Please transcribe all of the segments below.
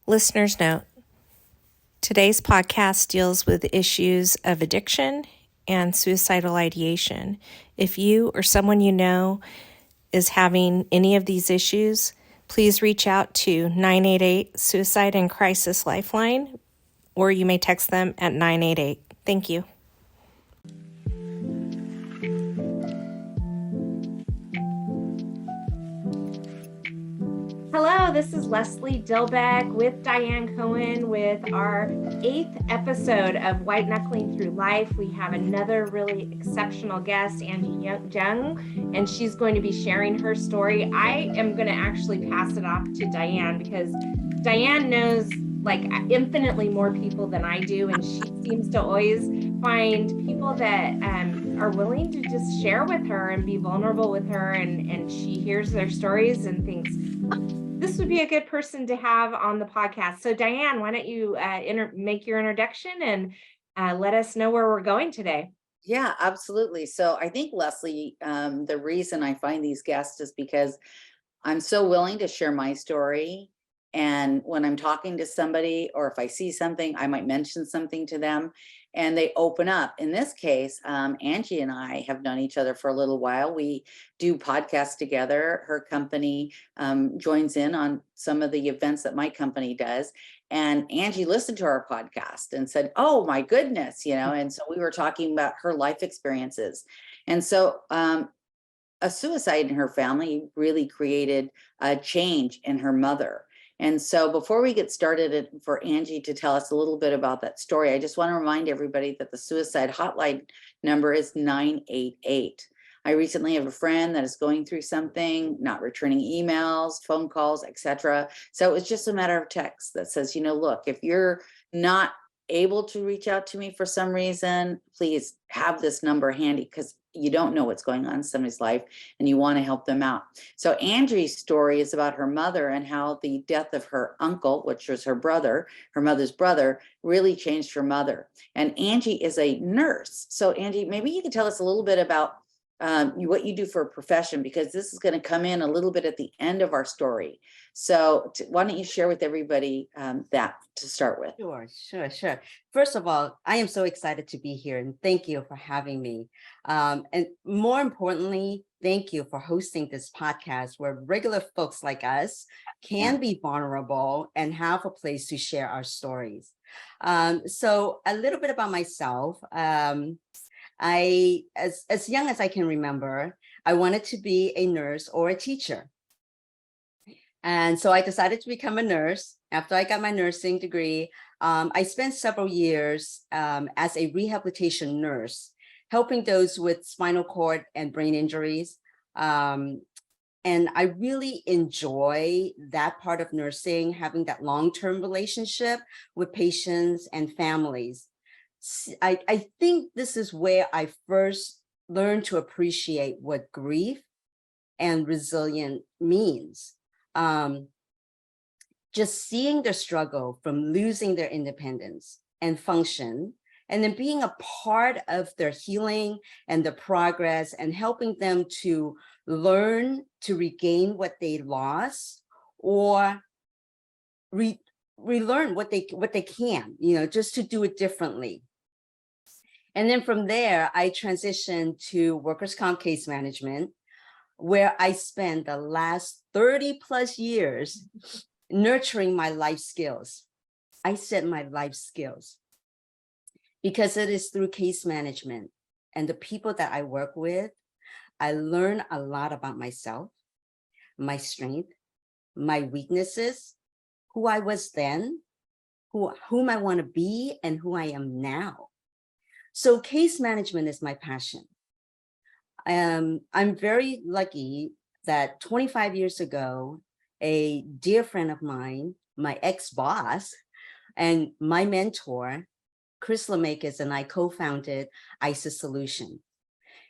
Listener's note: today's podcast deals with issues of addiction and suicidal ideation. If you or someone you know is having any of these issues, please reach out to 988 Suicide and Crisis Helpline, or you may text them at 988. Thank you. Hello, this is Leslie Dilbeck with Diann Cohen with our 8th episode of White Knuckling Through Life. We have another really exceptional guest, Angie Jung, and she's going to be sharing her story. I am going to actually pass it off to Diann because Diann knows like infinitely more people than I do, and she seems to always find people that are willing to just share with her and be vulnerable with her, and she hears their stories and thinks, this would be a good person to have on the podcast. So Diann, why don't you make your introduction and let us know where we're going today? Yeah, absolutely. So I think, Leslie, the reason I find these guests is because I'm so willing to share my story. And when I'm talking to somebody, or if I see something, I might mention something to them and they open up. In this case, Angie and I have known each other for a little while. We do podcasts together. Her company joins in on some of the events that my company does. And Angie listened to our podcast and said, oh my goodness, and so we were talking about her life experiences. And so a suicide in her family really created a change in her mother. And so before we get started, for Angie to tell us a little bit about that story, I just want to remind everybody that the suicide hotline number is 988. I recently have a friend that is going through something, not returning emails, phone calls, etc. So it's just a matter of text that says, look, if you're not able to reach out to me for some reason, please have this number handy, because you don't know what's going on in somebody's life and you want to help them out. So Angie's story is about her mother and how the death of her uncle, which was her brother, her mother's brother, really changed her mother. And Angie is a nurse. So Angie, maybe you can tell us a little bit about what you do for a profession, because this is going to come in a little bit at the end of our story. So why don't you share with everybody that to start with? Sure. First of all, I am so excited to be here, and thank you for having me. And more importantly, thank you for hosting this podcast where regular folks like us can be vulnerable and have a place to share our stories. So a little bit about myself. As young as I can remember, I wanted to be a nurse or a teacher. And so I decided to become a nurse. After I got my nursing degree, I spent several years as a rehabilitation nurse, helping those with spinal cord and brain injuries. And I really enjoy that part of nursing, having that long-term relationship with patients and families. I think this is where I first learned to appreciate what grief and resilience means. Just seeing the struggle from losing their independence and function, and then being a part of their healing and the progress, and helping them to learn to regain what they lost, or relearn what they can, just to do it differently. And then from there, I transitioned to workers' comp case management, where I spent the last 30 plus years nurturing my life skills. I said my life skills, because it is through case management and the people that I work with, I learn a lot about myself, my strength, my weaknesses, who I was then, whom I want to be, and who I am now. So case management is my passion. I'm very lucky that 25 years ago, a dear friend of mine, my ex-boss, and my mentor, Chris Lamakis, and I co-founded ISIS Solution.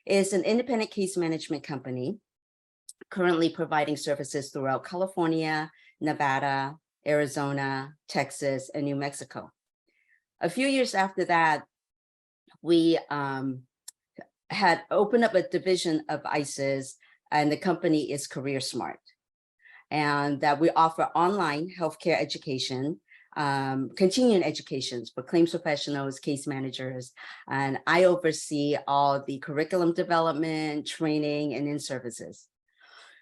It's an independent case management company currently providing services throughout California, Nevada, Arizona, Texas, and New Mexico. A few years after that, we had opened up a division of ISIS, and the company is Career Smart. And that we offer online healthcare education continuing educations for claims professionals, case managers, and I oversee all the curriculum development, training, and in-services.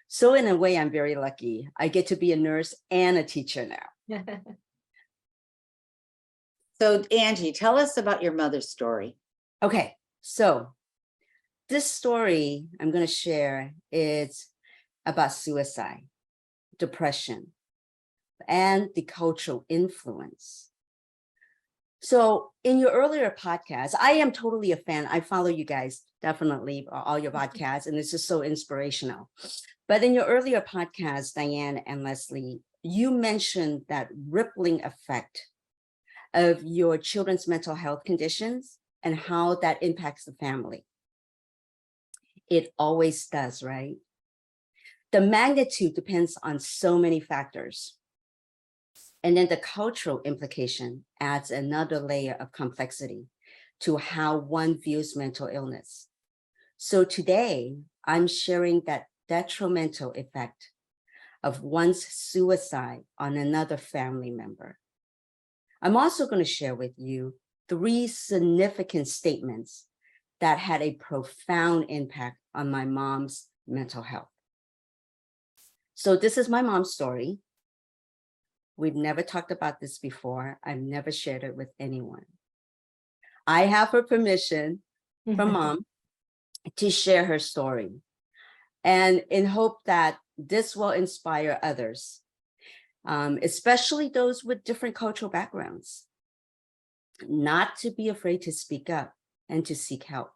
So in a way, I'm very lucky. I get to be a nurse and a teacher now. So Angie, tell us about your mother's story. Okay, so this story I'm going to share is about suicide, depression, and the cultural influence. So in your earlier podcast, I am totally a fan. I follow you guys, definitely, all your podcasts, and this is so inspirational. But in your earlier podcast, Diann and Leslie, you mentioned that rippling effect of your children's mental health conditions and how that impacts the family. It always does, right? The magnitude depends on so many factors. And then the cultural implication adds another layer of complexity to how one views mental illness. So today, I'm sharing that detrimental effect of one's suicide on another family member. I'm also going to share with you 3 significant statements that had a profound impact on my mom's mental health. So this is my mom's story. We've never talked about this before. I've never shared it with anyone. I have her permission from Mom to share her story, and in hope that this will inspire others, especially those with different cultural backgrounds, not to be afraid to speak up and to seek help.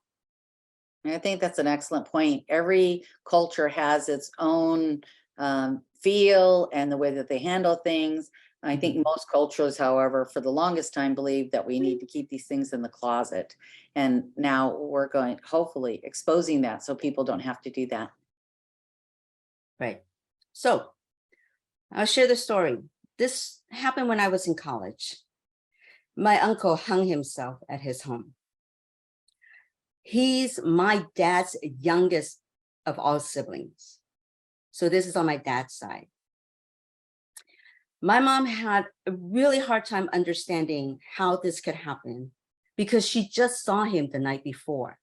I think that's an excellent point. Every culture has its own feel and the way that they handle things. I think most cultures, however, for the longest time believe that we need to keep these things in the closet. And now we're going, hopefully, exposing that so people don't have to do that. Right. So I'll share the story. This happened when I was in college. My uncle hung himself at his home. He's my dad's youngest of all siblings. So this is on my dad's side. My mom had a really hard time understanding how this could happen because she just saw him the night before.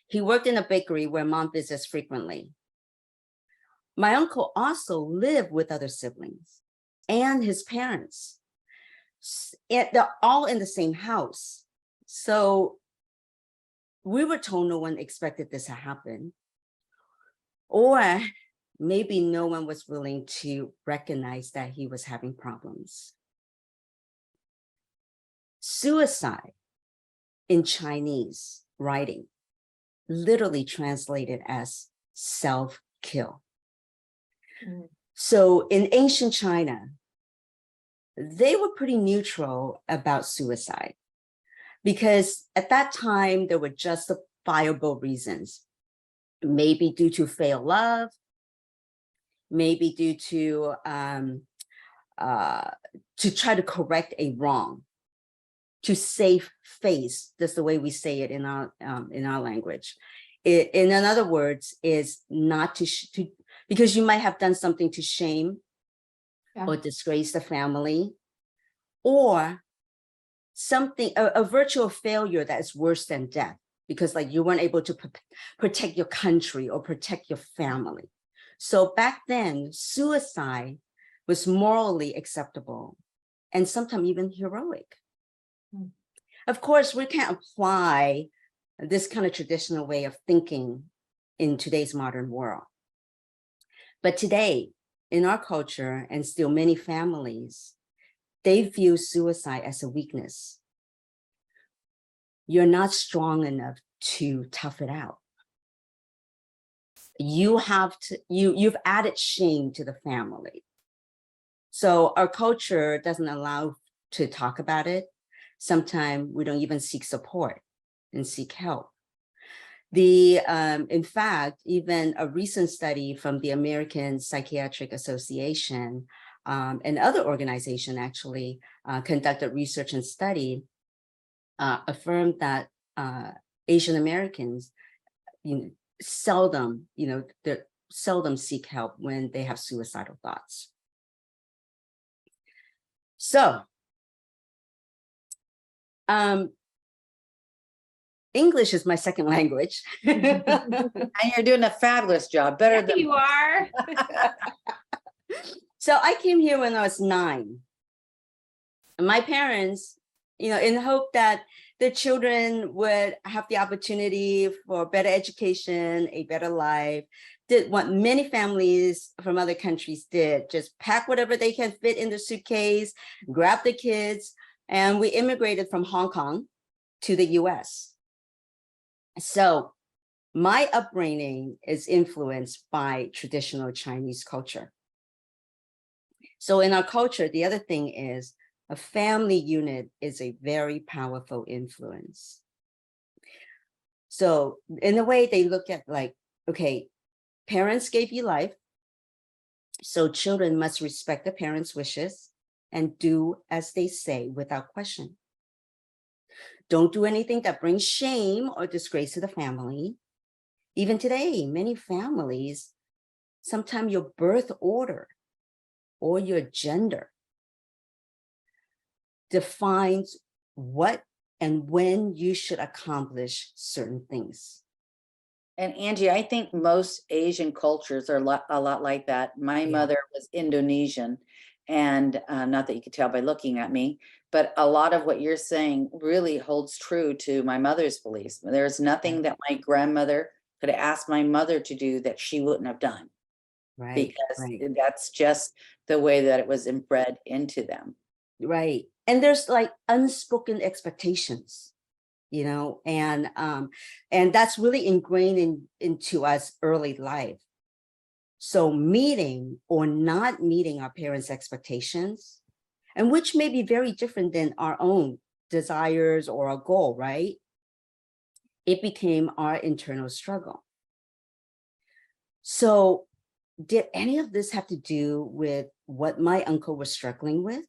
He worked in a bakery where Mom visits frequently. My uncle also lived with other siblings and his parents. They're all in the same house. So we were told no one expected this to happen. Or maybe no one was willing to recognize that he was having problems. Suicide in Chinese writing literally translated as self-kill. So in ancient China, they were pretty neutral about suicide because at that time, there were justifiable reasons, maybe due to failed love, maybe due to try to correct a wrong, to save face. That's the way we say it in our language. In other words, is not to because you might have done something to shame or disgrace the family, or something, a virtual failure that is worse than death, because like you weren't able to protect your country or protect your family. So back then, suicide was morally acceptable and sometimes even heroic. Of course, we can't apply this kind of traditional way of thinking in today's modern world. But today, in our culture and still many families, they view suicide as a weakness. You're not strong enough to tough it out. You have to, you've added shame to the family. So our culture doesn't allow to talk about it. Sometimes we don't even seek support and seek help. In fact, even a recent study from the American Psychiatric Association and other organization actually conducted research and study, affirmed that Asian Americans, seldom seek help when they have suicidal thoughts. So, English is my second language. And you're doing a fabulous job, better Yeah, than you are. So I came here when I was 9. And my parents, in the hope that their children would have the opportunity for better education, a better life, did what many families from other countries did, just pack whatever they can fit in the suitcase, grab the kids, and we immigrated from Hong Kong to the US. So my upbringing is influenced by traditional Chinese culture. So in our culture, the other thing is a family unit is a very powerful influence. So in a way, they look at like, okay, parents gave you life, so children must respect the parents' wishes and do as they say without question. Don't do anything that brings shame or disgrace to the family. Even today, many families, sometimes your birth order or your gender defines what and when you should accomplish certain things. And Angie, I think most Asian cultures are a lot like that. My mother was Indonesian, and not that you could tell by looking at me, but a lot of what you're saying really holds true to my mother's beliefs. There's nothing that my grandmother could have asked my mother to do that she wouldn't have done, because that's just the way that it was inbred into them. Right. And there's like unspoken expectations, and that's really ingrained into us early life. So meeting or not meeting our parents' expectations, and which may be very different than our own desires or our goal, right? It became our internal struggle. So did any of this have to do with what my uncle was struggling with?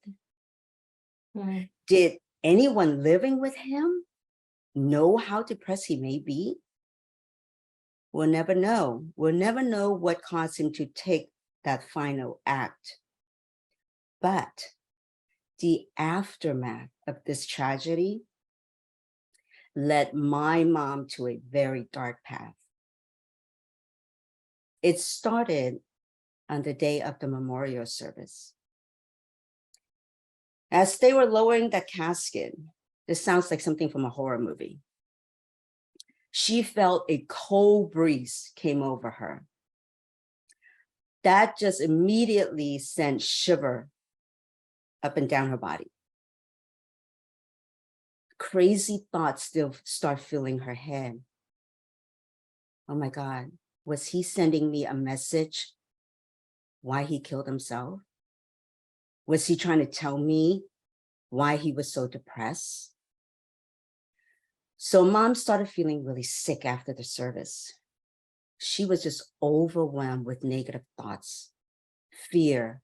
Did anyone living with him know how depressed he may be? We'll never know. We'll never know what caused him to take that final act. But the aftermath of this tragedy led my mom to a very dark path. It started on the day of the memorial service. As they were lowering the casket, this sounds like something from a horror movie. She felt a cold breeze came over her. That just immediately sent shiver up and down her body. Crazy thoughts still start filling her head. Oh my God, was he sending me a message why he killed himself? Was he trying to tell me why he was so depressed? So mom started feeling really sick after the service. She was just overwhelmed with negative thoughts, fear.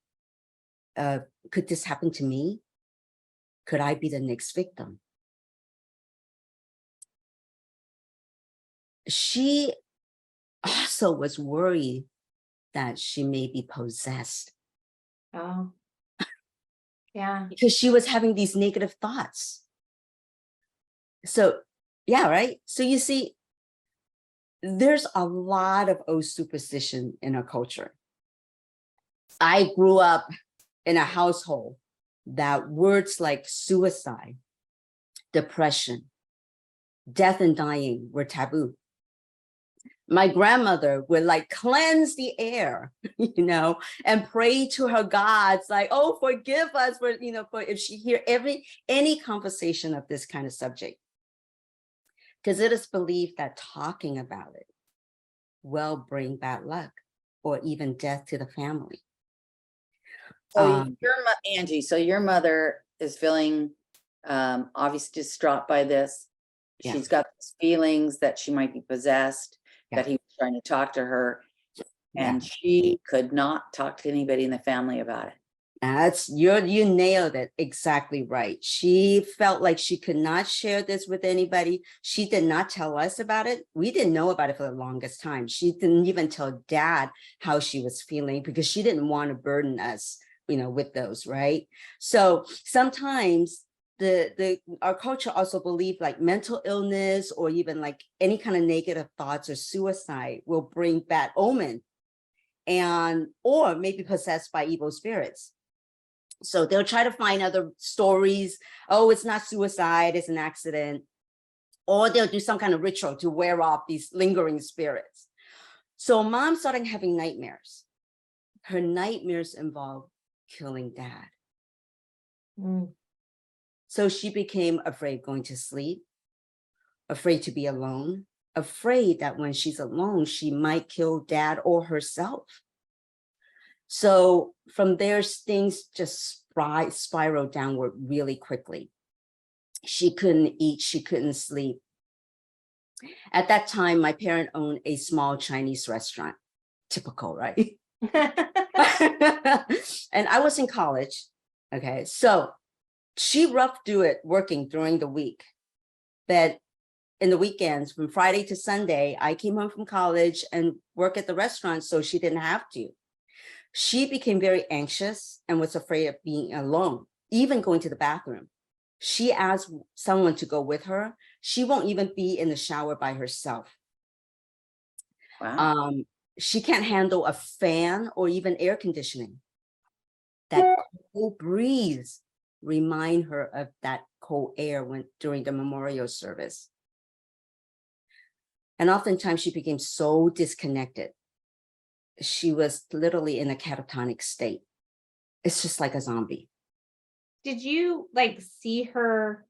Could this happen to me? Could I be the next victim? She also was worried that she may be possessed. Oh, yeah. Because she was having these negative thoughts. So, yeah, right? So you see, there's a lot of old superstition in our culture. I grew up in a household that words like suicide, depression, death and dying were taboo. My grandmother would like cleanse the air, and pray to her gods, like, oh, forgive us for if she hear any conversation of this kind of subject. Because it is believed that talking about it will bring bad luck or even death to the family. So Angie, so your mother is feeling obviously distraught by this. Yeah. She's got these feelings that she might be possessed, that he was trying to talk to her, and she could not talk to anybody in the family about it. You nailed it exactly right. She felt like she could not share this with anybody. She did not tell us about it. We didn't know about it for the longest time. She didn't even tell Dad how she was feeling because she didn't want to burden us with those, right? So sometimes our culture also believe like mental illness or even like any kind of negative thoughts or suicide will bring bad omen or maybe possessed by evil spirits. So they'll try to find other stories. Oh, it's not suicide, it's an accident. Or they'll do some kind of ritual to wear off these lingering spirits. So mom started having nightmares. Her nightmares involved killing dad. So she became afraid going to sleep, afraid to be alone, afraid that when she's alone, she might kill dad or herself. So from there, things just spiraled downward really quickly. She couldn't eat, she couldn't sleep. At that time, my parent owned a small Chinese restaurant. Typical, right? And I was in college. Okay, so she roughed through it working during the week. But in the weekends, from Friday to Sunday, I came home from college and work at the restaurant so she didn't have to. She became very anxious and was afraid of being alone, even going to the bathroom. She asked someone to go with her. She won't even be in the shower by herself. Wow. She can't handle a fan or even air conditioning. That cold breeze remind her of that cold air during the memorial service. And oftentimes she became so disconnected. She was literally in a catatonic state. It's just like a zombie. Did you like see her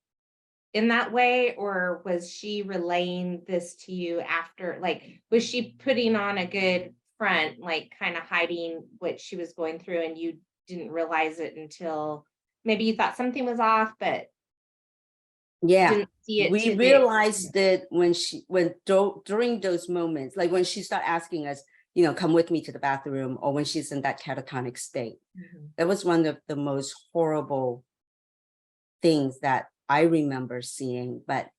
in that way, or was she relaying this to you after? Like, was she putting on a good front, like kind of hiding what she was going through, and you didn't realize it until maybe you thought something was off, but didn't see it? We realized that during those moments, like when she started asking us, come with me to the bathroom, or when she's in that catatonic state. That was one of the most horrible things that I remember seeing, but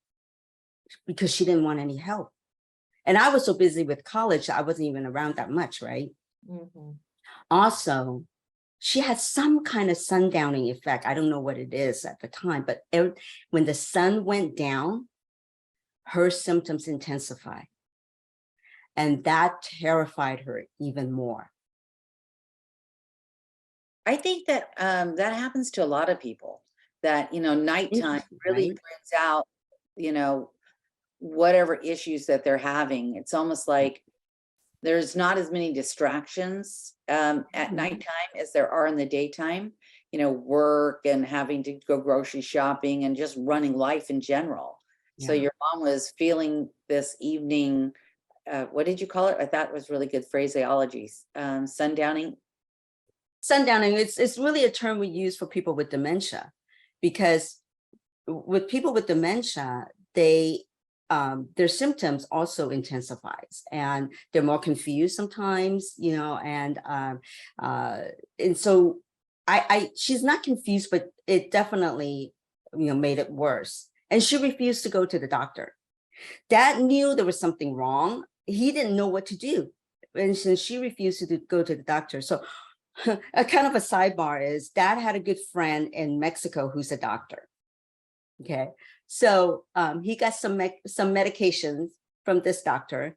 because she didn't want any help. And I was so busy with college, I wasn't even around that much, right? Also, she had some kind of sundowning effect. I don't know what it is at the time, but when the sun went down, her symptoms intensified. And that terrified her even more. I think that that happens to a lot of people, that, nighttime really brings out, whatever issues that they're having. It's almost like there's not as many distractions at nighttime as there are in the daytime, work and having to go grocery shopping and just running life in general. So your mom was feeling this evening, what did you call it? I thought it was really good phraseology. Sundowning. Sundowning, it's really a term we use for people with dementia, because with people with dementia, their symptoms also intensifies and they're more confused sometimes, and so she's not confused, but it definitely, made it worse. And she refused to go to the doctor. Dad knew there was something wrong. He didn't know what to do. And since she refused to go to the doctor. So a kind of a sidebar is Dad had a good friend in Mexico who's a doctor. Okay. So he got some medications from this doctor.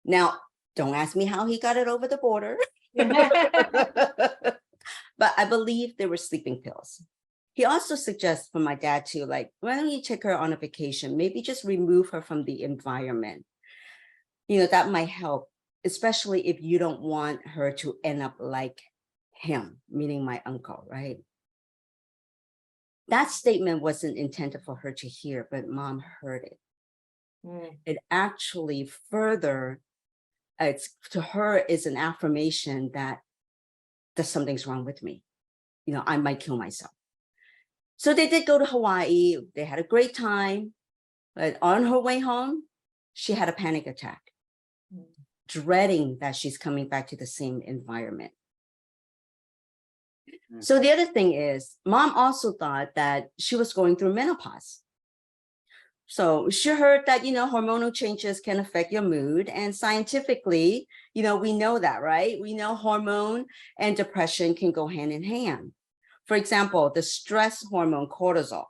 Now, don't ask me how he got it over the border. But I believe they were sleeping pills. He also suggests for my dad to, like, why don't you take her on a vacation? Maybe just remove her from the environment. That might help, especially if you don't want her to end up like him, meaning my uncle, right? That statement wasn't intended for her to hear, but mom heard it. It actually further, to her is an affirmation that something's wrong with me. I might kill myself. So they did go to Hawaii. They had a great time. But on her way home, she had a panic attack, dreading that she's coming back to the same environment. So the other thing is, mom also thought that she was going through menopause. So she heard that, hormonal changes can affect your mood. And scientifically, we know that, right? We know hormone and depression can go hand in hand. For example, the stress hormone cortisol.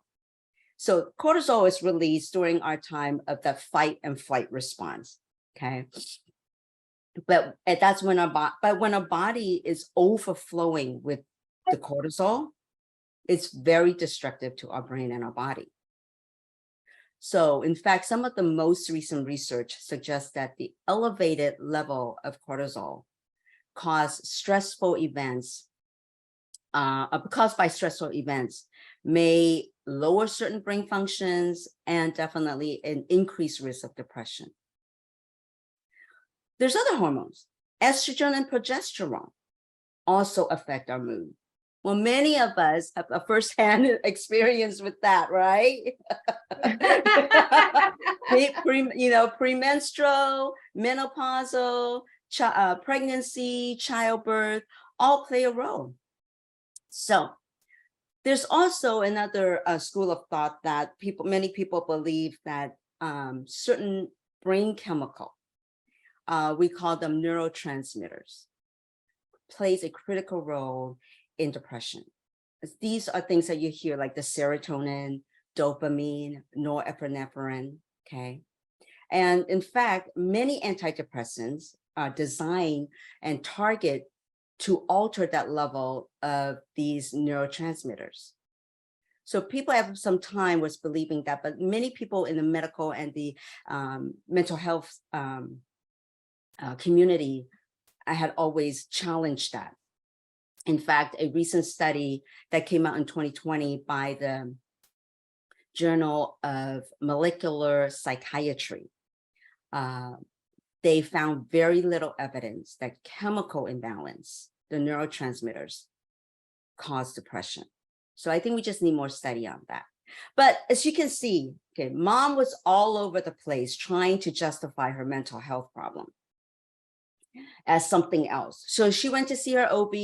So cortisol is released during our time of the fight and flight response, okay? But that's when when our body is overflowing with the cortisol, it's very destructive to our brain and our body. So in fact, some of the most recent research suggests that the elevated level of cortisol caused by stressful events may lower certain brain functions and definitely an increased risk of depression. There's other hormones, estrogen and progesterone also affect our mood. Well, many of us have a firsthand experience with that, right? Premenstrual, menopausal, pregnancy, childbirth, all play a role. So there's also another school of thought that many people believe that certain brain chemical, we call them neurotransmitters, plays a critical role in depression. These are things that you hear like the serotonin, dopamine, norepinephrine, okay? And in fact, many antidepressants are designed and target to alter that level of these neurotransmitters. So people have some time was believing that, but many people in the medical and the mental health community, I had always challenged that. In fact, a recent study that came out in 2020 by the Journal of Molecular Psychiatry, they found very little evidence that chemical imbalance, the neurotransmitters, cause depression. So I think we just need more study on that. But as you can see, okay, mom was all over the place trying to justify her mental health problem as something else. So she went to see her OB,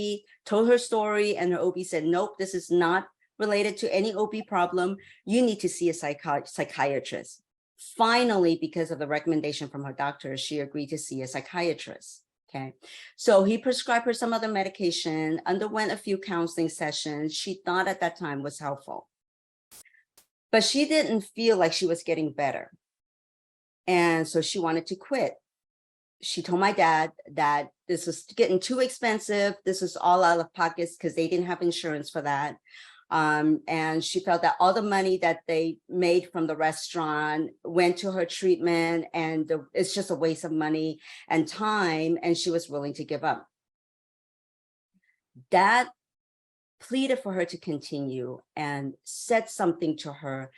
told her story, and her OB said, nope, this is not related to any OB problem. You need to see a psychiatrist. Finally, because of the recommendation from her doctor, she agreed to see a psychiatrist. Okay, so he prescribed her some other medication, underwent a few counseling sessions. She thought at that time was helpful, but she didn't feel like she was getting better. And so she wanted to quit. She told my dad that this was getting too expensive. This was all out of pockets because they didn't have insurance for that. And she felt that all the money that they made from the restaurant went to her treatment, and it's just a waste of money and time, and she was willing to give up. Dad pleaded for her to continue and said something to her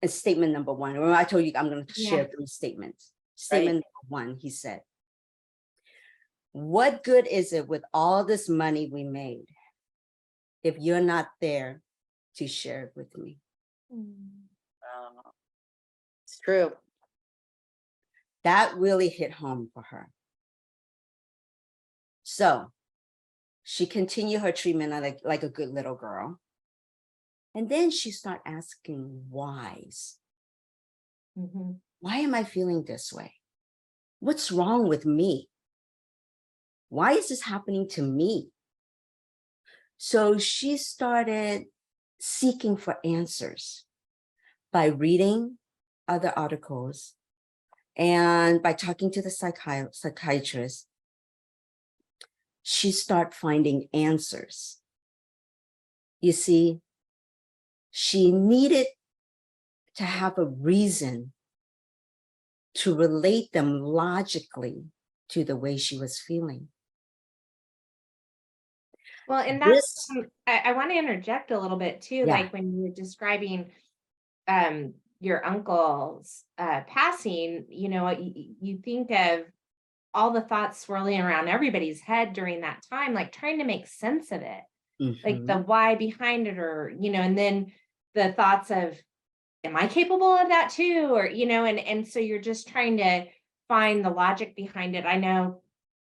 in statement number one. Remember, I told you I'm going to share 3 statements. Statement number 1, he said, what good is it with all this money we made if you're not there to share it with me? It's true. That really hit home for her. So she continued her treatment like a good little girl. And then she started asking whys. Mm-hmm. Why am I feeling this way? What's wrong with me? Why is this happening to me? So she started seeking for answers by reading other articles and by talking to the psychiatrist. She started finding answers. You see, she needed to have a reason to relate them logically to the way she was feeling. Well, and that's, I want to interject a little bit too, like when you were describing your uncle's passing, you think of all the thoughts swirling around everybody's head during that time, like trying to make sense of it, like the why behind it, or, and then the thoughts of, am I capable of that too? Or, and so you're just trying to find the logic behind it. I know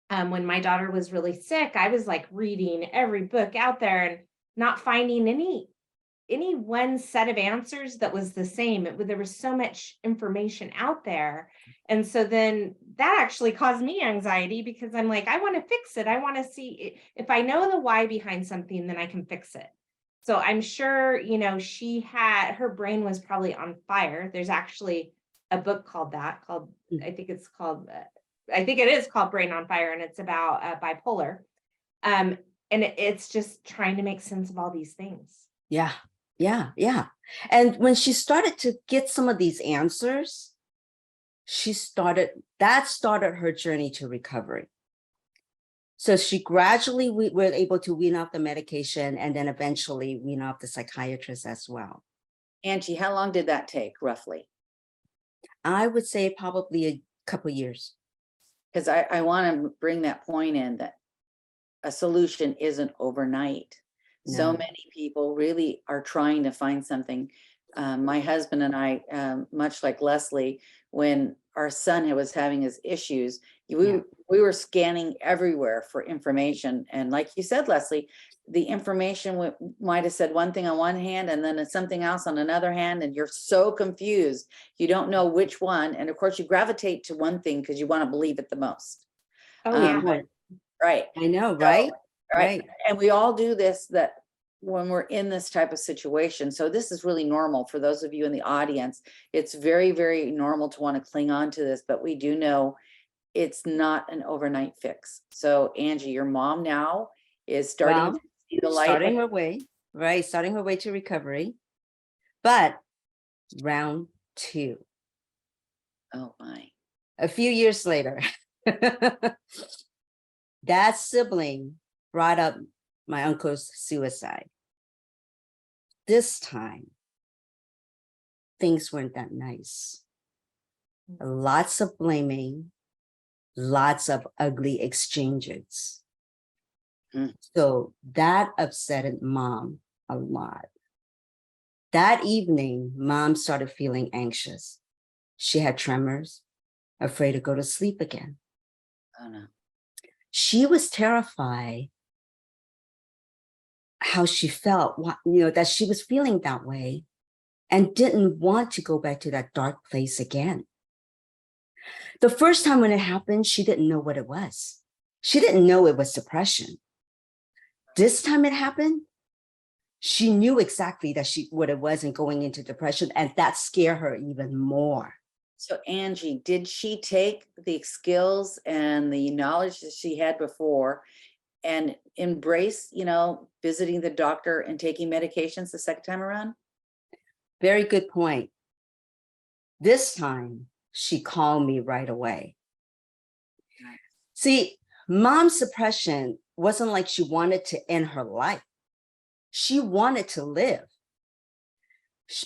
when my daughter was really sick, I was like reading every book out there and not finding any any one set of answers that was the same. There was so much information out there. And so then that actually caused me anxiety, because I'm like, I want to fix it. I want to see if I know the why behind something, then I can fix it. So I'm sure, her brain was probably on fire. There's actually a book called I think it is called Brain on Fire, and it's about bipolar. And it's just trying to make sense of all these things. Yeah. And when she started to get some of these answers, that started her journey to recovery. So she gradually was able to wean off the medication, and then eventually wean off the psychiatrist as well. Angie, how long did that take roughly? I would say probably a couple years. Because I want to bring that point in, that a solution isn't overnight. So No. many people really are trying to find something. My husband and I, much like Leslie, when our son was having his issues, we were scanning everywhere for information. And like you said, Leslie, the information might have said one thing on one hand and then it's something else on another hand, and you're so confused. You don't know which one. And of course, you gravitate to one thing because you want to believe it the most. Oh, yeah. Right. I know, right? Right. And we all do this, that when we're in this type of situation. So this is really normal for those of you in the audience. It's very, very normal to want to cling on to this, but we do know it's not an overnight fix. So Angie, your mom now is starting to see the light. Starting her way to recovery. But round 2. Oh my. A few years later, that sibling brought up my uncle's suicide. This time, things weren't that nice. Lots of blaming, lots of ugly exchanges. So that upset Mom a lot. That evening, Mom started feeling anxious. She had tremors, afraid to go to sleep again. Oh no. She was terrified how she felt, that she was feeling that way and didn't want to go back to that dark place again. The first time when it happened, she didn't know what it was. She didn't know it was depression. This time it happened, she knew exactly what it was and going into depression, and that scared her even more. So Angie, did she take the skills and the knowledge that she had before and embrace, visiting the doctor and taking medications the second time around? Very good point. This time, she called me right away. Nice. See, Mom's suppression wasn't like she wanted to end her life. She wanted to live.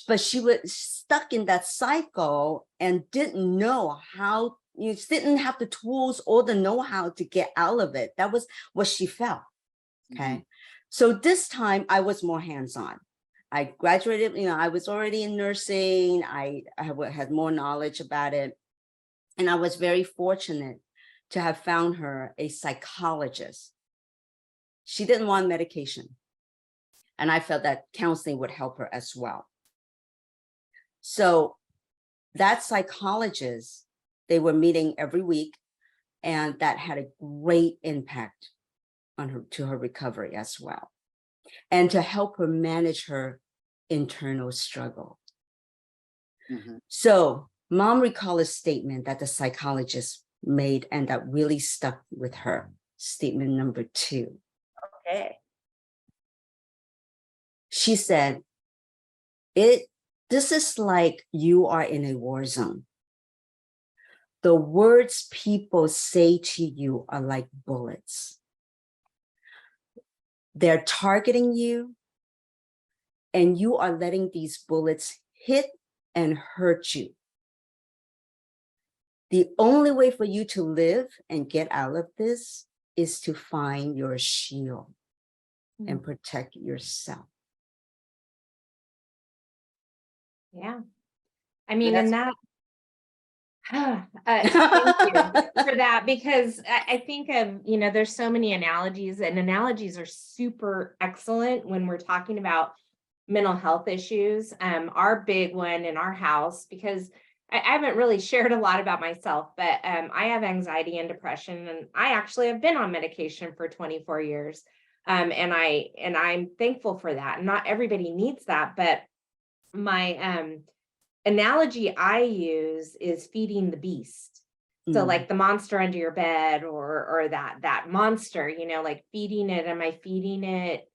But she was stuck in that cycle and didn't know how, didn't have the tools or the know-how to get out of it. That was what she felt. Okay. Mm-hmm. So this time I was more hands-on. I graduated, I was already in nursing. I had more knowledge about it. And I was very fortunate to have found her a psychologist. She didn't want medication. And I felt that counseling would help her as well. So that psychologist, they were meeting every week, and that had a great impact on her recovery as well, and to help her manage her internal struggle. Mm-hmm. So Mom recalled a statement that the psychologist made and that really stuck with her. Statement number 2. Okay. She said, this is like you are in a war zone. The words people say to you are like bullets. They're targeting you, and you are letting these bullets hit and hurt you. The only way for you to live and get out of this is to find your shield and protect yourself. Yeah. I mean, and that, thank you for that, because I think of, there's so many analogies, and analogies are super excellent when we're talking about mental health issues. Our big one in our house, because I haven't really shared a lot about myself, but I have anxiety and depression, and I actually have been on medication for 24 years. And I'm thankful for that. Not everybody needs that, but my analogy I use is feeding the beast. So Mm. like the monster under your bed, or that monster, like feeding it. Am I feeding it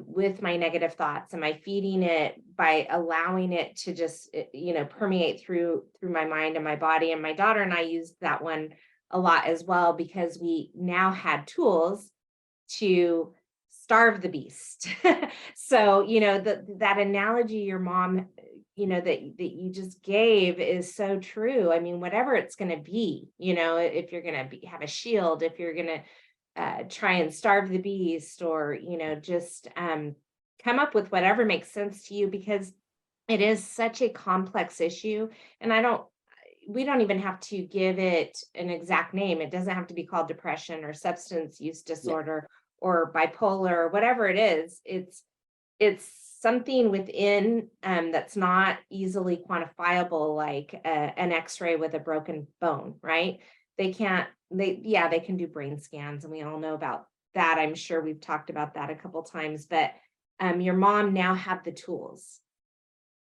with my negative thoughts? Am I feeding it by allowing it to just permeate through my mind and my body? And my daughter and I used that one a lot as well, because we now had tools to starve the beast. So, that analogy your mom, that you just gave is so true. I mean, whatever it's going to be, if you're going to have a shield, if you're going to try and starve the beast, or, just come up with whatever makes sense to you, because it is such a complex issue. And we don't even have to give it an exact name. It doesn't have to be called depression or substance use disorder or bipolar or whatever it is. It's something within that's not easily quantifiable, like an X-ray with a broken bone, right? They can do brain scans, and we all know about that. I'm sure we've talked about that a couple times, but your mom now had the tools.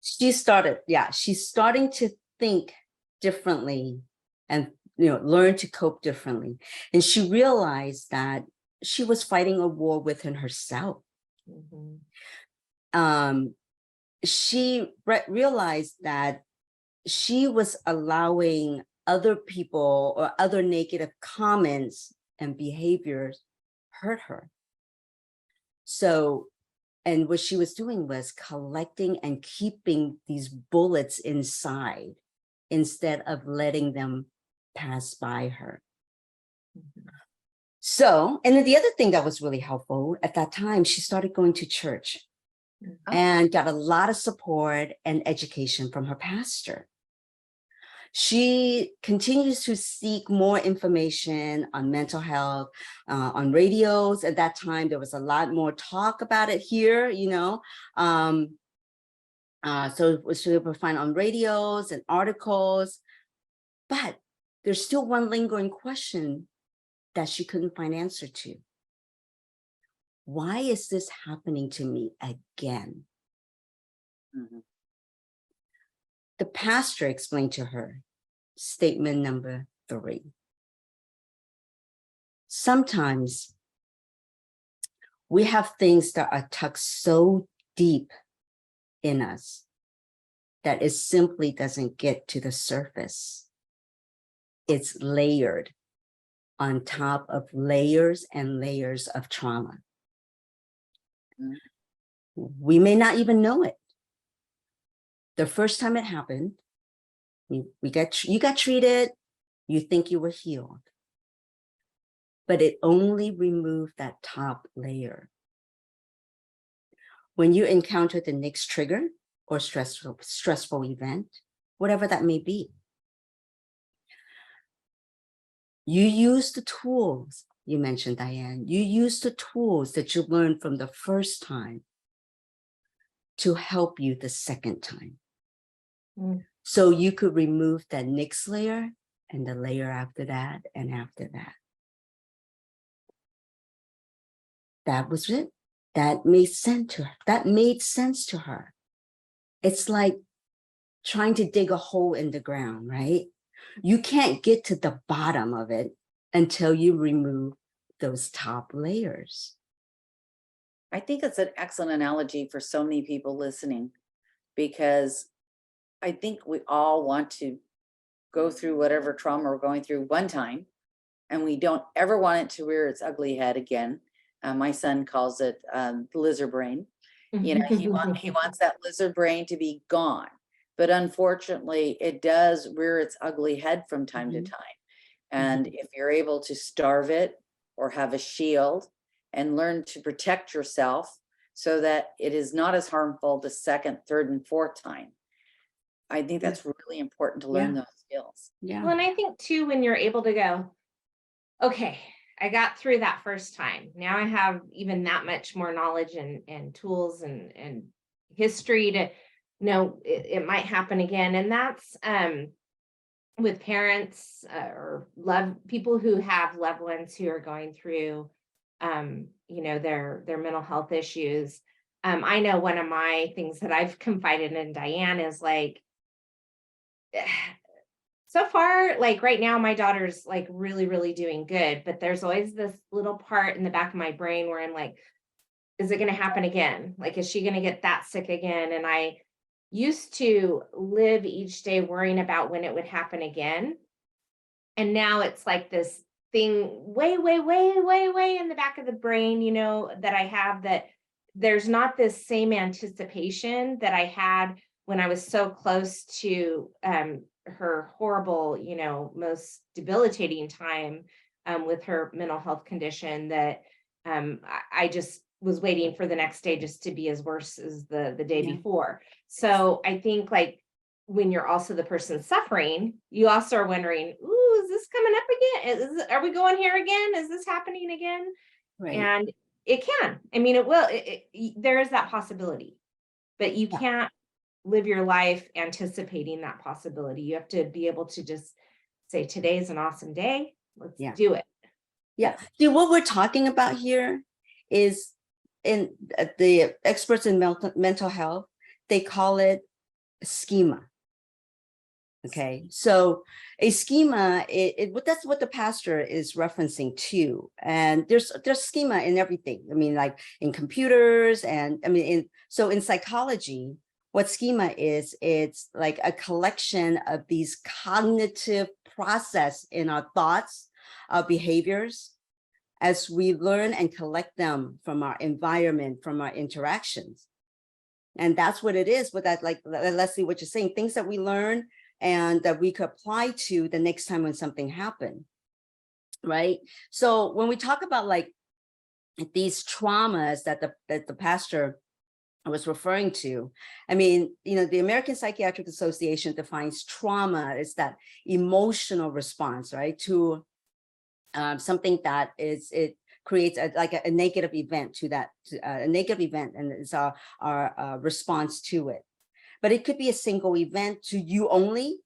She's starting to think differently, and learn to cope differently. And she realized that she was fighting a war within herself. Mm-hmm. She realized that she was allowing other people or other negative comments and behaviors hurt her. So, and what she was doing was collecting and keeping these bullets inside instead of letting them pass by her. Mm-hmm. So, and then the other thing that was really helpful at that time, she started going to church and got a lot of support and education from her pastor. She continues to seek more information on mental health on radios. At that time, there was a lot more talk about it here, so she would find on radios and articles, but there's still one lingering question that she couldn't find answer to. Why is this happening to me again? Mhm. The pastor explained to her, statement number 3. Sometimes we have things that are tucked so deep in us that it simply doesn't get to the surface. It's layered on top of layers and layers of trauma. Mhm. We may not even know it. The first time it happened, you got treated, you think you were healed, but it only removed that top layer. When you encounter the next trigger or stressful event, whatever that may be, you use the tools you mentioned, Diann. You use the tools that you learned from the first time to help you the second time. Mm. So you could remove that next layer and the layer after that and after that. That was it. That made sense to her. That made sense to her. It's like trying to dig a hole in the ground, right? You can't get to the bottom of it until you remove those top layers. I think it's an excellent analogy for so many people listening, because I think we all want to go through whatever trauma we're going through one time, and we don't ever want it to rear its ugly head again. My son calls it lizard brain. He wants that lizard brain to be gone. But unfortunately, it does rear its ugly head from time to time. And if you're able to starve it or have a shield and learn to protect yourself so that it is not as harmful the second, third, and fourth time, I think that's really important to learn those skills. Yeah. Well, and I think too, when you're able to go, okay, I got through that first time. Now I have even that much more knowledge and tools and history to know it might happen again. And that's with parents or people who have loved ones who are going through their mental health issues. I know one of my things that I've confided in Diann is like, so far, like right now, my daughter's like really, really doing good, but there's always this little part in the back of my brain where I'm like, is it going to happen again? Like, is she going to get that sick again? And I used to live each day worrying about when it would happen again. And now it's like this thing way, way, way, way, way in the back of the brain, that I have, that there's not this same anticipation that I had when I was so close to her horrible, most debilitating time with her mental health condition, that I just was waiting for the next day just to be as worse as the day before. So I think like when you're also the person suffering, you also are wondering, ooh, is this coming up again? Are we going here again? Is this happening again? Right. And it can. I mean, it will. There is that possibility, but you can't live your life anticipating that possibility. You have to be able to just say, today's an awesome day. Let's do it. Yeah. See, what we're talking about here is in the experts in mental health, they call it schema. Okay, so a schema, that's what the pastor is referencing to, and there's schema in everything. I mean, like in computers, and I mean, so in psychology, what schema is, it's like a collection of these cognitive process in our thoughts, our behaviors, as we learn and collect them from our environment, from our interactions. And that's what it is with that, like Leslie, what you're saying, things that we learn and that we could apply to the next time when something happened, right? So when we talk about like these traumas that the pastor was referring to, I mean, the American Psychiatric Association defines trauma as that emotional response, right, to something that it creates a negative event to that, a negative event, and it's our response to it. But it could be a single event to you only,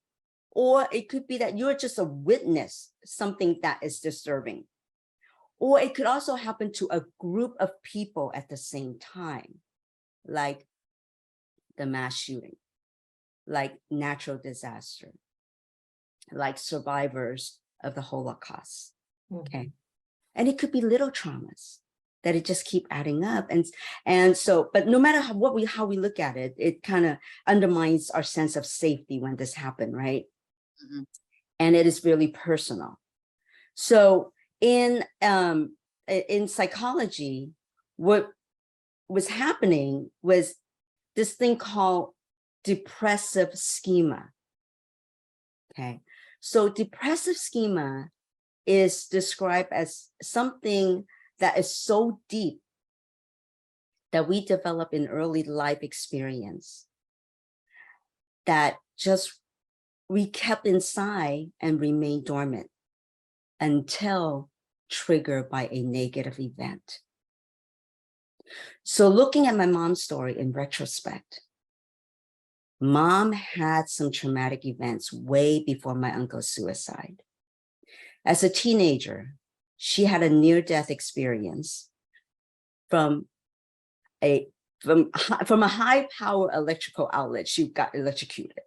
or it could be that you're just a witness, something that is disturbing. Or it could also happen to a group of people at the same time, like the mass shooting, like natural disaster, like survivors of the Holocaust. Okay. And it could be little traumas that it just keep adding up. And so, but no matter how we look at it, it kind of undermines our sense of safety when this happened, right? Mm-hmm. And it is really personal. So in psychology, what was happening was this thing called depressive schema. Okay. So depressive schema is described as something that is so deep that we develop in early life experience that just we kept inside and remained dormant until triggered by a negative event. So looking at my mom's story in retrospect, Mom had some traumatic events way before my uncle's suicide. As a teenager, she had a near-death experience from a high-power electrical outlet. She got electrocuted.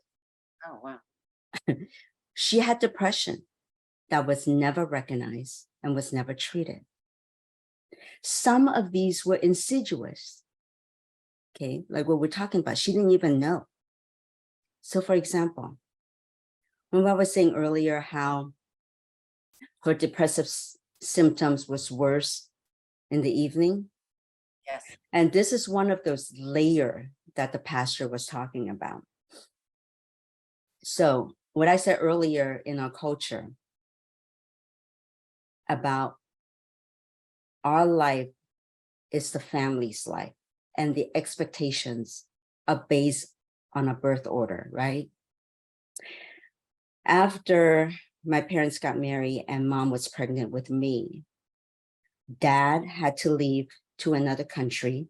Oh, wow. She had depression that was never recognized and was never treated. Some of these were insidious, okay, like what we're talking about. She didn't even know. So for example, when I was saying earlier how her depressive symptoms was worse in the evening. Yes. And this is one of those layers that the pastor was talking about. So what I said earlier in our culture about our life is the family's life, and the expectations are based on a birth order, right? After my parents got married and Mom was pregnant with me, Dad had to leave to another country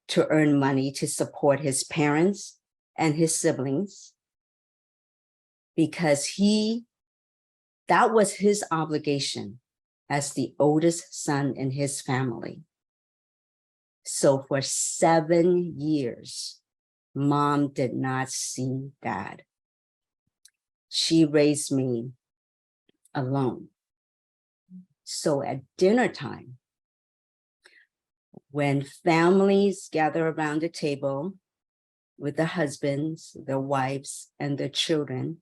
to earn money to support his parents and his siblings, because that was his obligation as the oldest son in his family. So for 7 years, mom did not see dad. She raised me alone. So at dinner time, when families gather around the table with the husbands, their wives, and their children,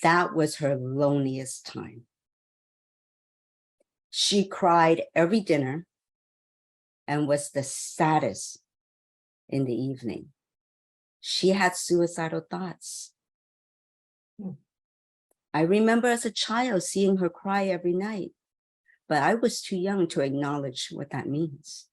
that was her loneliest time. She cried every dinner and was the saddest in the evening. She had suicidal thoughts. I remember as a child seeing her cry every night, but I was too young to acknowledge what that means.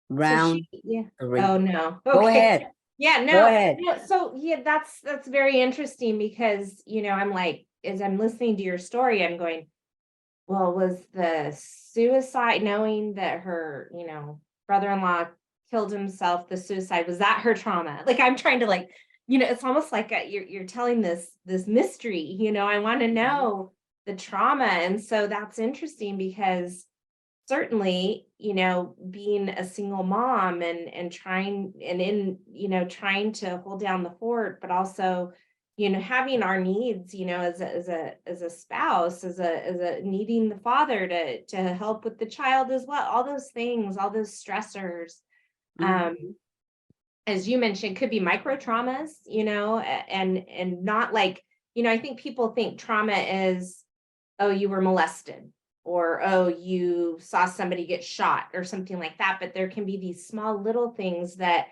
Round yeah. 3. Oh no. Go Okay. ahead. Yeah, no. Go ahead. No, so yeah, that's very interesting, because I'm like, as I'm listening to your story, I'm going, well, was the suicide, knowing that her, brother-in-law killed himself, the suicide, was that her trauma? Like, I'm trying to, like, it's almost like you're telling this mystery, I want to know the trauma. And so that's interesting, because certainly, being a single mom and trying to hold down the fort, but also, having our needs, as a spouse, as a needing the father to help with the child as well, all those things, all those stressors, as you mentioned, could be micro traumas, and not like, I think people think trauma is, oh, you were molested, or, oh, you saw somebody get shot or something like that. But there can be these small little things that,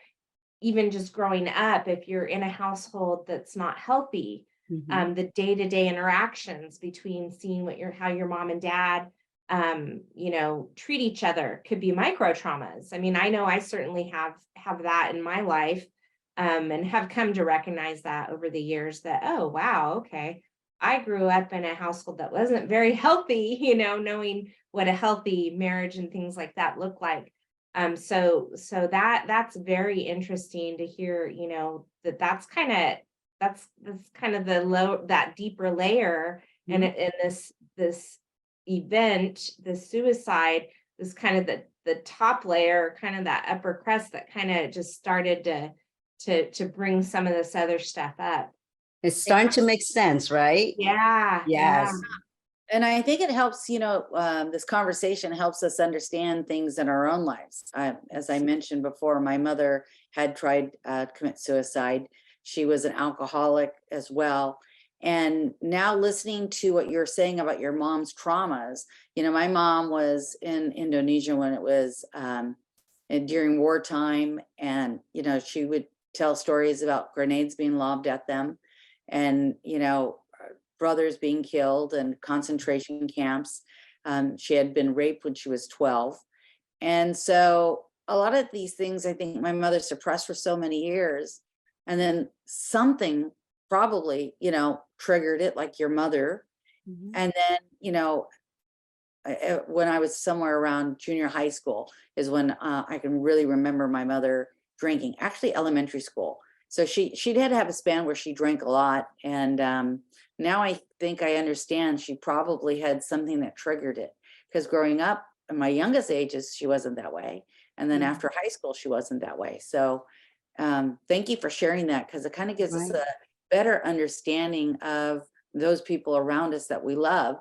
even just growing up, if you're in a household that's not healthy, the day-to-day interactions between seeing how your mom and dad, treat each other could be micro traumas. I mean, I know I certainly have that in my life, and have come to recognize that over the years, that, oh, wow, okay, I grew up in a household that wasn't very healthy, knowing what a healthy marriage and things like that look like. So that's very interesting to hear, that's kind of that deeper layer. And in this event, the suicide, is kind of the top layer, kind of that upper crust that kind of just started to bring some of this other stuff up. It's starting to make sense, right? Yeah. Yes. And I think it helps, this conversation helps us understand things in our own lives. As I mentioned before, my mother had tried to commit suicide. She was an alcoholic as well. And now, listening to what you're saying about your mom's traumas, my mom was in Indonesia when it was during wartime. And, she would tell stories about grenades being lobbed at them, and, brothers being killed, and concentration camps. She had been raped when she was 12. And so a lot of these things, I think my mother suppressed for so many years. And then something probably, triggered it, like your mother. And then, when I was somewhere around junior high school is when I can really remember my mother drinking, actually elementary school. So she did have a span where she drank a lot. And now I think I understand, she probably had something that triggered it, because growing up in my youngest ages, she wasn't that way. And then after high school, she wasn't that way. So thank you for sharing that, because it kind of gives us a better understanding of those people around us that we love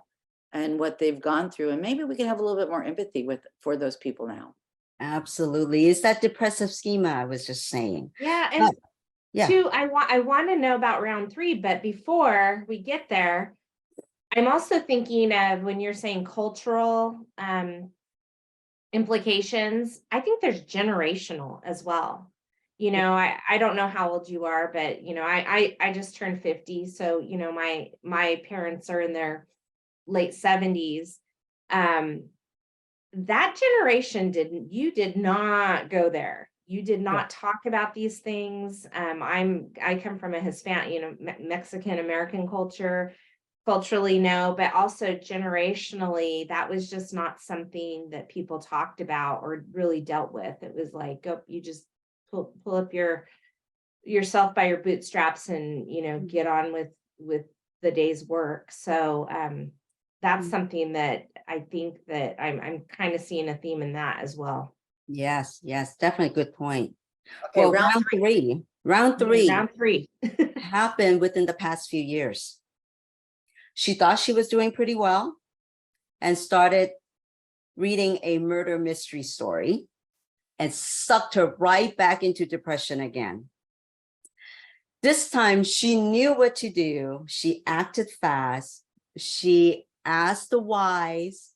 and what they've gone through. And maybe we can have a little bit more empathy for those people now. Absolutely. It's that depressive schema I was just saying. Yeah. And yeah. two, I want to know about round 3, but before we get there, I'm also thinking of, when you're saying cultural implications, I think there's generational as well. I don't know how old you are, but I just turned 50. So, my parents are in their late 70s. That generation did not go there. You did not talk about these things. I come from a Hispanic, Mexican American culture. culturally, no, but also generationally, that was just not something that people talked about or really dealt with. It was like, go, you just pull up yourself by your bootstraps and, get on with the day's work. So that's something that I think that I'm kind of seeing a theme in that as well. Yes, definitely good point. Okay, Well, round round three Round three. happened within the past few years. She thought she was doing pretty well and started reading a murder mystery story and sucked her right back into depression again. This time she knew what to do. She acted fast. She asked the whys.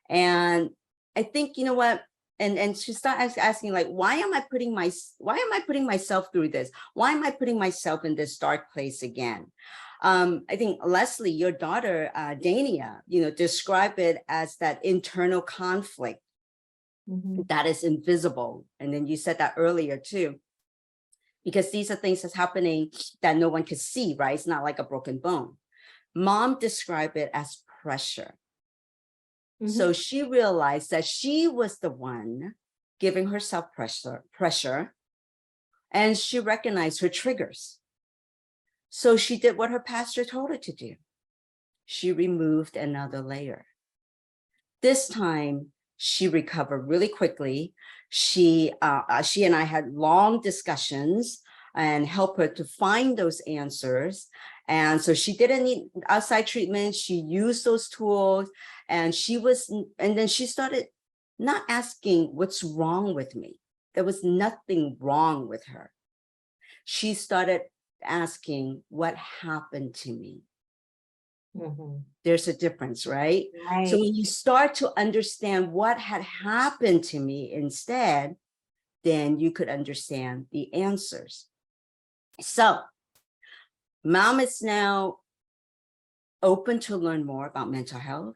And I think, you know what? And she started asking, like, why am I putting myself through this? Why am I putting myself in this dark place again? I think Leslie, your daughter, Dania, described it as that internal conflict that is invisible. And then you said that earlier too, because these are things that's happening that no one could see, right? It's not like a broken bone. Mom described it as pressure. So she realized that she was the one giving herself pressure, and she recognized her triggers. So she did what her pastor told her to do. She removed another layer. This time, she recovered really quickly. She and I had long discussions and helped her to find those answers. And so she didn't need outside treatment. She used those tools, and then she started not asking what's wrong with me. There was nothing wrong with her. She started asking what happened to me. There's a difference, right? So when you start to understand what had happened to me instead, then you could understand the answers. So Mom is now open to learn more about mental health.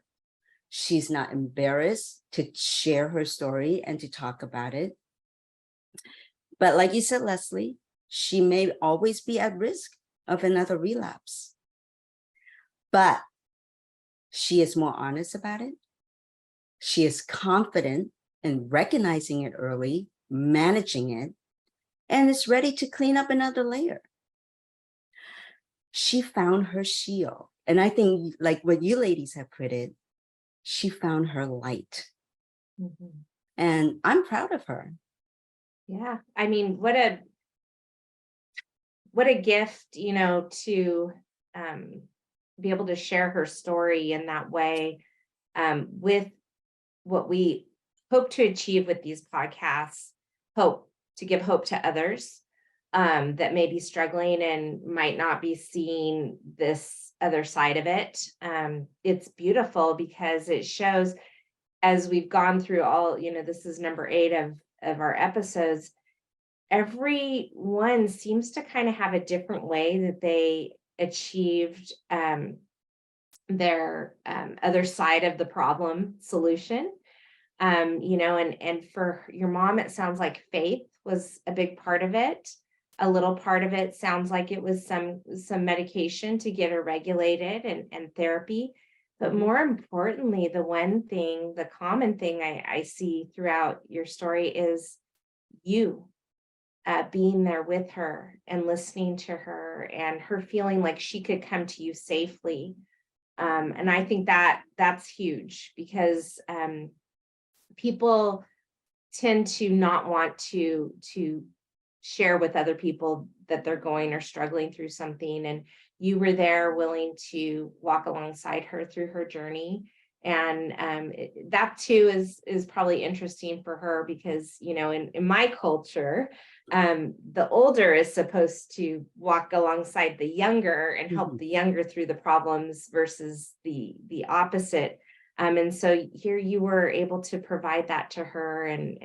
She's not embarrassed to share her story and to talk about it. But like you said, Leslie, she may always be at risk of another relapse. But she is more honest about it. She is confident in recognizing it early, managing it, and is ready to clean up another layer. She found her shield. And I think, like what you ladies have put it, she found her light. And I'm proud of her. Yeah. I mean, what a gift, to be able to share her story in that way, with what we hope to achieve with these podcasts, to give hope to others that may be struggling and might not be seeing this other side of it. It's beautiful because it shows, as we've gone through all, this is number 8 of our episodes, everyone seems to kind of have a different way that they achieved their other side of the problem solution. And for your mom, it sounds like faith was a big part of it. A little part of it sounds like it was some medication to get her regulated and therapy. But more importantly, the common thing I see throughout your story is you being there with her and listening to her and her feeling like she could come to you safely. And I think that's huge because people tend to not want to share with other people that they're going or struggling through something. And you were there willing to walk alongside her through her journey. And that too is probably interesting for her because, in my culture, the older is supposed to walk alongside the younger and help the younger through the problems versus the opposite. And so here you were able to provide that to her, and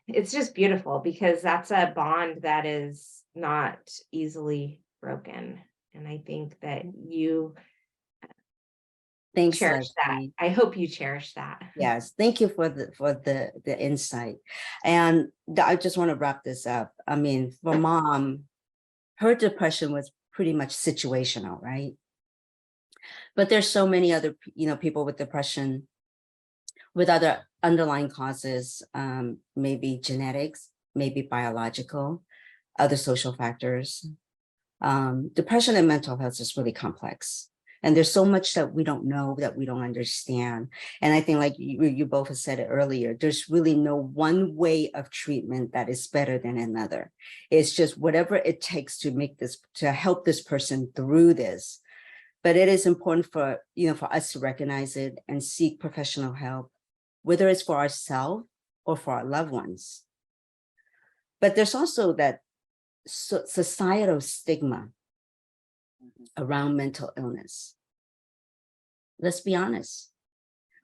it's just beautiful because that's a bond that is not easily broken. And I think that you cherish that. I hope you cherish that. Yes, thank you for the insight. And I just want to wrap this up. I mean, for Mom, her depression was pretty much situational, right? But there's so many other, people with depression, with other underlying causes, maybe genetics, maybe biological, other social factors. Depression and mental health is really complex. And there's so much that we don't know, that we don't understand. And I think, like you both have said it earlier, there's really no one way of treatment that is better than another. It's just whatever it takes to help this person through this. But it is important for us to recognize it and seek professional help, whether it's for ourselves or for our loved ones. But there's also that societal stigma around mental illness. Let's be honest.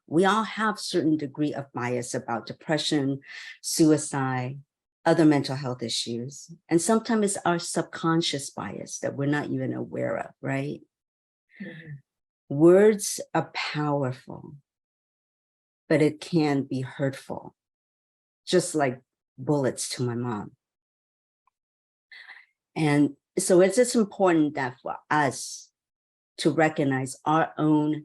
We all have certain degree of bias about depression, suicide, other mental health issues. And sometimes it's our subconscious bias that we're not even aware of, right? Mm-hmm. Words are powerful, but it can be hurtful, just like bullets to my mom. And so it's just important that for us to recognize our own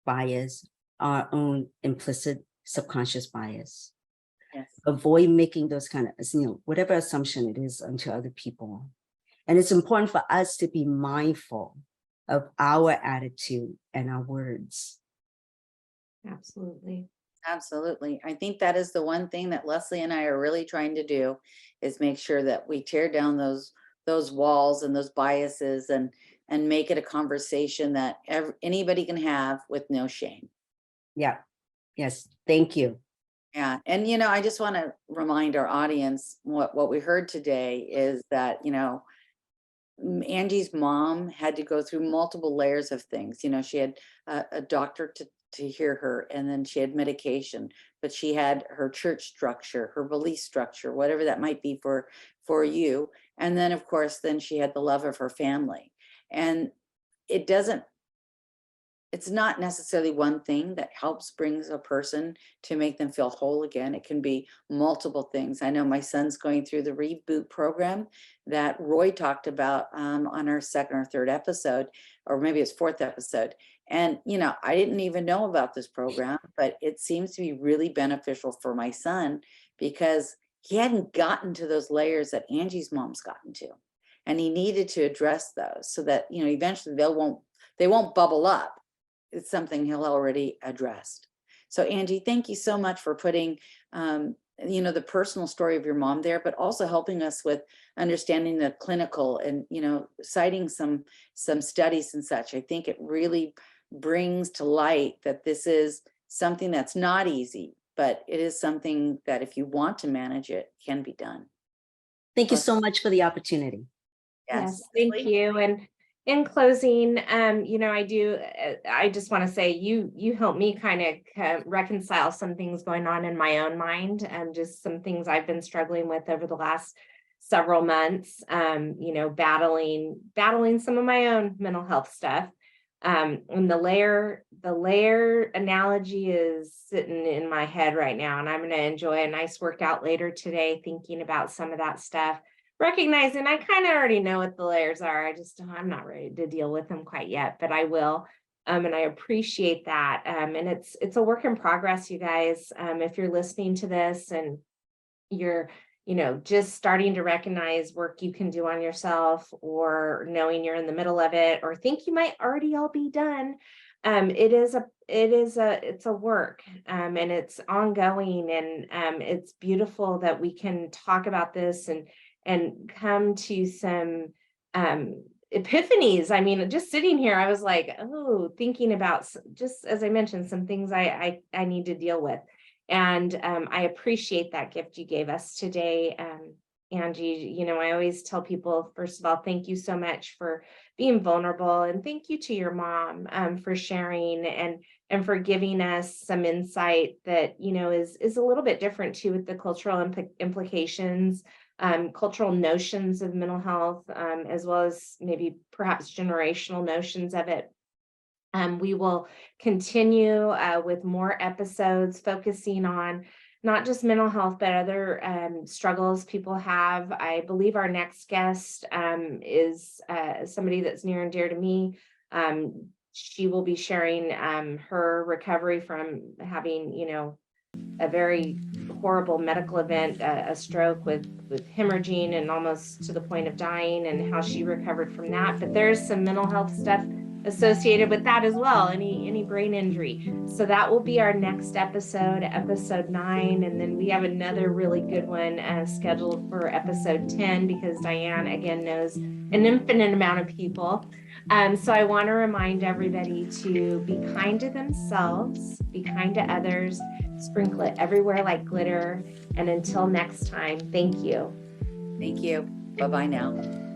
bias, our own implicit subconscious bias. Yes. Avoid making those kind of, whatever assumption it is onto other people. And it's important for us to be mindful of our attitude and our words. Absolutely. Absolutely. I think that is the one thing that Leslie and I are really trying to do, is make sure that we tear down those walls and those biases and make it a conversation that anybody can have with no shame. Yeah. Yes. Thank you. Yeah. And, I just want to remind our audience what we heard today is that, Angie's mom had to go through multiple layers of things. She had a doctor to hear her, and then she had medication, but she had her church structure, her belief structure, whatever that might be for you. And then, of course, then she had the love of her family. And it's not necessarily one thing that helps brings a person to make them feel whole again. It can be multiple things. I know my son's going through the reboot program that Roy talked about on our second or third episode, or maybe his fourth episode. And, I didn't even know about this program, but it seems to be really beneficial for my son because he hadn't gotten to those layers that Angie's mom's gotten to. And he needed to address those so that, eventually they won't bubble up. It's something he'll already addressed. So Angie, thank you so much for putting, the personal story of your mom there, but also helping us with understanding the clinical and, citing some studies and such. I think it really brings to light that this is something that's not easy, but it is something that if you want to manage it, can be done. Thank you so much for the opportunity. Yes, thank you. And in closing, I just want to say you helped me kind of reconcile some things going on in my own mind, and just some things I've been struggling with over the last several months, battling some of my own mental health stuff. And the layer analogy is sitting in my head right now, and I'm going to enjoy a nice workout later today, thinking about some of that stuff. Recognizing I kind of already know what the layers are. I'm not ready to deal with them quite yet, but I will. And I appreciate that. And it's a work in progress, you guys. If you're listening to this and you're, just starting to recognize work you can do on yourself, or knowing you're in the middle of it, or think you might already all be done. It's a work, and it's ongoing, and it's beautiful that we can talk about this and come to some epiphanies. I mean, just sitting here, I was like, thinking about, just as I mentioned, some things I need to deal with. And I appreciate that gift you gave us today, Angie. I always tell people, first of all, thank you so much for being vulnerable, and thank you to your mom for sharing and for giving us some insight that is a little bit different too, with the cultural implications, cultural notions of mental health, as well as maybe perhaps generational notions of it. We will continue with more episodes focusing on not just mental health, but other struggles people have. I believe our next guest is somebody that's near and dear to me. She will be sharing her recovery from having, a very horrible medical event, a stroke with hemorrhaging and almost to the point of dying, and how she recovered from that. But there's some mental health stuff associated with that as well, any brain injury. So that will be our next episode, episode 9, and then we have another really good one scheduled for episode 10, because Diann again knows an infinite amount of people. So I want to remind everybody to be kind to themselves, be kind to others, sprinkle it everywhere like glitter. And until next time, thank you. Thank you. Bye-bye now.